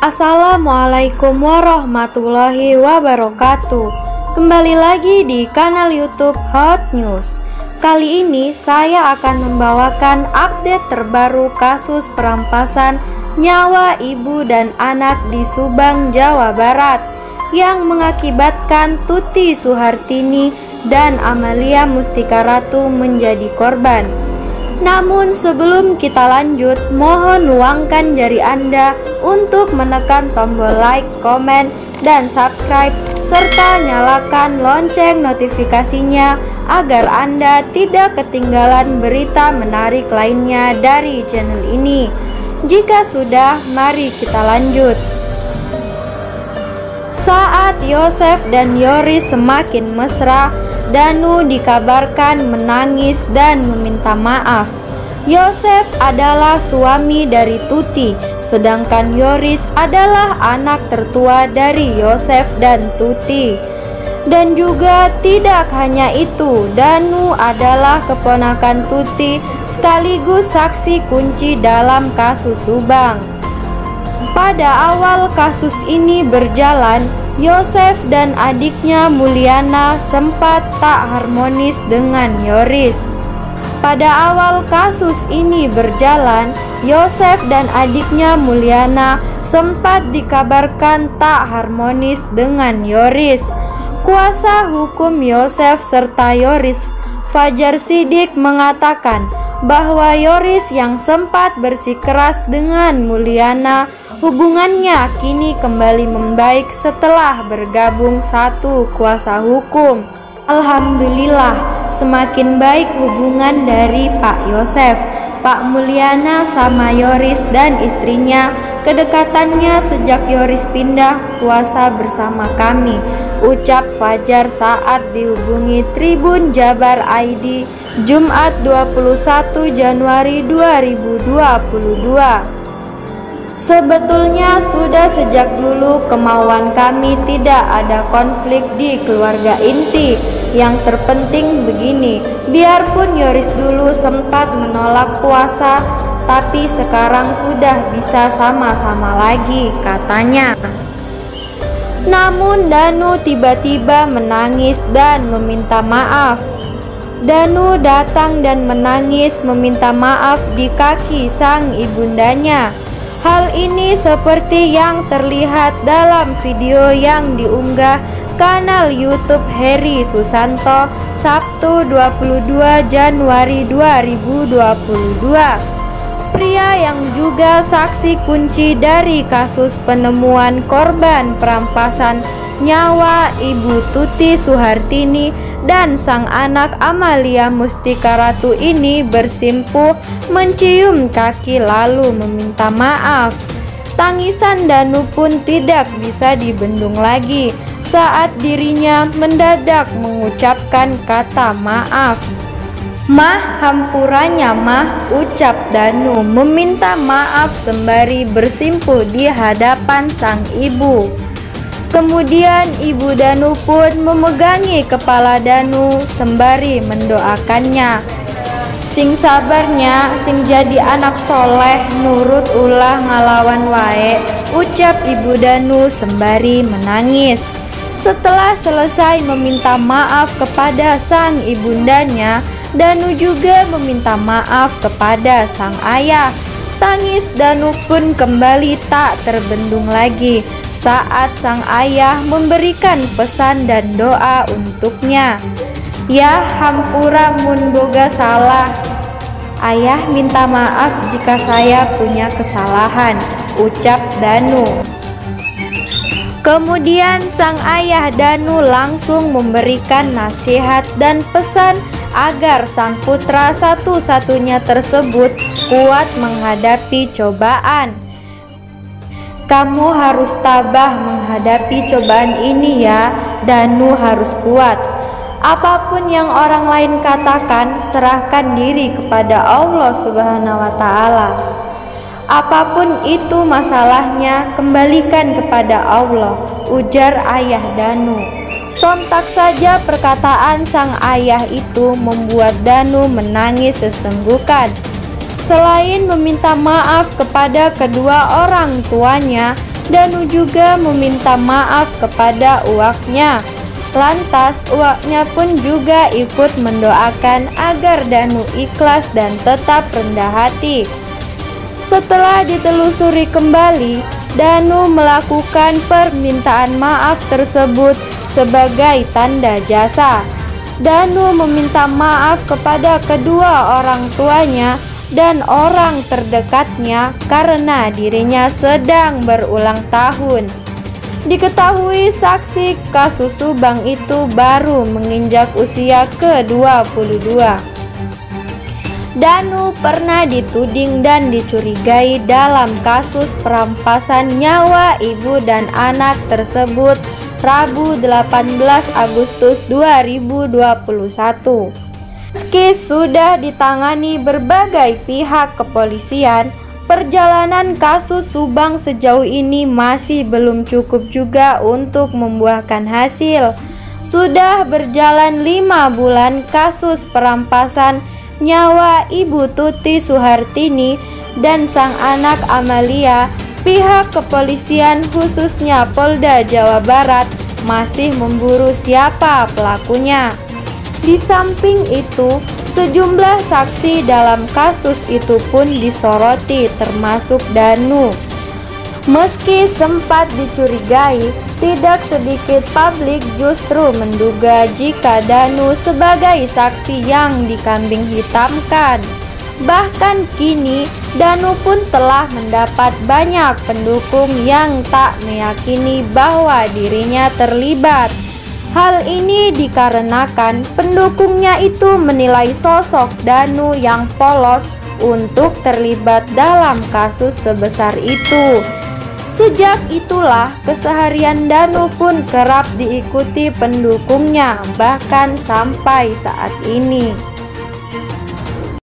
Assalamualaikum warahmatullahi wabarakatuh. Kembali lagi di kanal YouTube Hot News. Kali ini saya akan membawakan update terbaru kasus perampasan nyawa ibu dan anak di Subang, Jawa Barat yang mengakibatkan Tuti Suhartini dan Amalia Mustika Ratu menjadi korban. Namun sebelum kita lanjut, mohon luangkan jari Anda untuk menekan tombol like, komen, dan subscribe, serta nyalakan lonceng notifikasinya agar Anda tidak ketinggalan berita menarik lainnya dari channel ini. Jika sudah, mari kita lanjut. Saat Yosef dan Yoris semakin mesra, Danu dikabarkan menangis dan meminta maaf. Yosef adalah suami dari Tuti, sedangkan Yoris adalah anak tertua dari Yosef dan Tuti. Dan juga tidak hanya itu, Danu adalah keponakan Tuti sekaligus saksi kunci dalam kasus Subang. Pada awal kasus ini berjalan, Yosef dan adiknya Mulyana sempat tak harmonis dengan Yoris. Pada awal kasus ini berjalan, Yosef dan adiknya Mulyana sempat dikabarkan tak harmonis dengan Yoris. Kuasa hukum Yosef serta Yoris, Fajar Sidik, mengatakan bahwa Yoris yang sempat bersikeras dengan Mulyana, hubungannya kini kembali membaik setelah bergabung satu kuasa hukum. Alhamdulillah, semakin baik hubungan dari Pak Yosef, Pak Mulyana sama Yoris dan istrinya. Kedekatannya sejak Yoris pindah kuasa bersama kami, ucap Fajar saat dihubungi Tribun Jabar ID Jumat 21 Januari 2022. Sebetulnya sudah sejak dulu kemauan kami tidak ada konflik di keluarga inti. Yang terpenting begini, biarpun Yoris dulu sempat menolak puasa, tapi sekarang sudah bisa sama-sama lagi, katanya. Namun Danu tiba-tiba menangis dan meminta maaf. Danu datang dan menangis meminta maaf di kaki sang ibundanya. Hal ini seperti yang terlihat dalam video yang diunggah kanal YouTube Heri Susanto Sabtu 22 Januari 2022. Pria yang juga saksi kunci dari kasus penemuan korban perampasan nyawa Ibu Tuti Suhartini dan sang anak Amalia Mustika Ratu ini bersimpuh mencium kaki lalu meminta maaf. Tangisan Danu pun tidak bisa dibendung lagi saat dirinya mendadak mengucapkan kata maaf. "Mah, hampuranya mah," ucap Danu meminta maaf sembari bersimpuh di hadapan sang ibu. Kemudian ibu Danu pun memegangi kepala Danu sembari mendoakannya. "Sing sabarnya, sing jadi anak soleh, nurut ulah ngalawan wae," ucap ibu Danu sembari menangis. Setelah selesai meminta maaf kepada sang ibundanya, Danu juga meminta maaf kepada sang ayah. Tangis Danu pun kembali tak terbendung lagi saat sang ayah memberikan pesan dan doa untuknya. "Ya hampura mun boga salah. Ayah minta maaf jika saya punya kesalahan," ucap Danu. Kemudian sang ayah Danu langsung memberikan nasihat dan pesan agar sang putra satu-satunya tersebut kuat menghadapi cobaan. "Kamu harus tabah menghadapi cobaan ini ya, Danu harus kuat. Apapun yang orang lain katakan, serahkan diri kepada Allah Subhanahu wa Ta'ala. Apapun itu masalahnya, kembalikan kepada Allah," ujar ayah Danu. Sontak saja perkataan sang ayah itu membuat Danu menangis sesenggukan. Selain meminta maaf kepada kedua orang tuanya, Danu juga meminta maaf kepada uaknya. Lantas uaknya pun juga ikut mendoakan agar Danu ikhlas dan tetap rendah hati. Setelah ditelusuri kembali, Danu melakukan permintaan maaf tersebut sebagai tanda jasa. Danu meminta maaf kepada kedua orang tuanya dan orang terdekatnya karena dirinya sedang berulang tahun. Diketahui saksi kasus Subang itu baru menginjak usia ke-22. Danu pernah dituding dan dicurigai dalam kasus perampasan nyawa ibu dan anak tersebut Rabu 18 Agustus 2021. Meski sudah ditangani berbagai pihak kepolisian, perjalanan kasus Subang sejauh ini masih belum cukup juga untuk membuahkan hasil. Sudah berjalan 5 bulan kasus perampasan nyawa Ibu Tuti Suhartini dan sang anak Amalia. Pihak kepolisian khususnya Polda Jawa Barat masih memburu siapa pelakunya. Di samping itu, sejumlah saksi dalam kasus itu pun disoroti termasuk Danu. Meski sempat dicurigai, tidak sedikit publik justru menduga jika Danu sebagai saksi yang dikambing hitamkan. Bahkan kini, Danu pun telah mendapat banyak pendukung yang tak meyakini bahwa dirinya terlibat. Hal ini dikarenakan pendukungnya itu menilai sosok Danu yang polos untuk terlibat dalam kasus sebesar itu. Sejak itulah keseharian Danu pun kerap diikuti pendukungnya bahkan sampai saat ini.